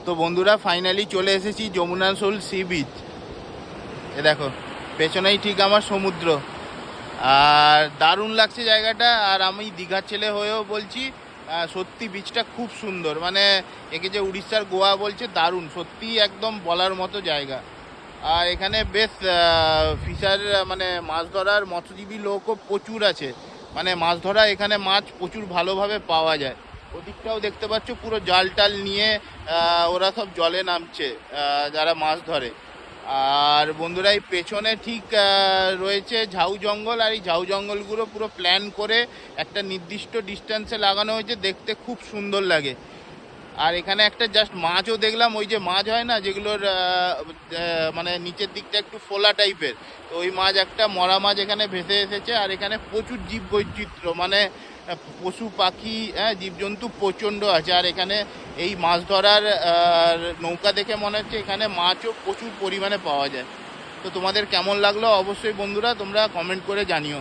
তো বন্ধুরা ফাইনালি চলে এসেছি যমুনা সোল সি বিচ। এ দেখো পেছনেই ঠিক আমার সমুদ্র, আর দারুণ লাগছে জায়গাটা। আর আমি দীঘার ছেলে হয়েও বলছি সত্যি বিচটা খুব সুন্দর। মানে একে যে উড়িষ্যার গোয়া বলছে, দারুণ সত্যি, একদম বলার মতো জায়গা। আর এখানে বেশ ফিশার মানে মাছ ধরার মৎস্যজীবী লোকও প্রচুর আছে। মানে মাছ ধরা এখানে মাছ প্রচুর ভালোভাবে পাওয়া যায়। ওদিকটাও দেখতে পাচ্ছ পুরো জাল টাল নিয়ে ওরা সব জলে নামছে যারা মাছ ধরে। আর বন্ধুরা এই পেছনে ঠিক রয়েছে ঝাউ জঙ্গল, আর এই ঝাউ জঙ্গলগুলো পুরো প্ল্যান করে একটা নির্দিষ্ট ডিস্টেন্সে লাগানো হয়েছে, দেখতে খুব সুন্দর লাগে। আর এখানে একটা জাস্ট মাছও দেখলাম, ওই যে মাছ হয় না যেগুলোর মানে নিচের দিকটা একটু ফোলা টাইপের, তো ওই মাছ, একটা মরা মাছ এখানে ভেসে এসেছে। আর এখানে প্রচুর জীব বৈচিত্র্য, মানে পশু পাখি, হ্যাঁ, জীবজন্তু প্রচণ্ড আছে। আর এখানে এই মাছ ধরার নৌকা দেখে মনে হচ্ছে এখানে মাছও প্রচুর পরিমাণে পাওয়া যায়। তো তোমাদের কেমন লাগলো অবশ্যই বন্ধুরা তোমরা কমেন্ট করে জানিও।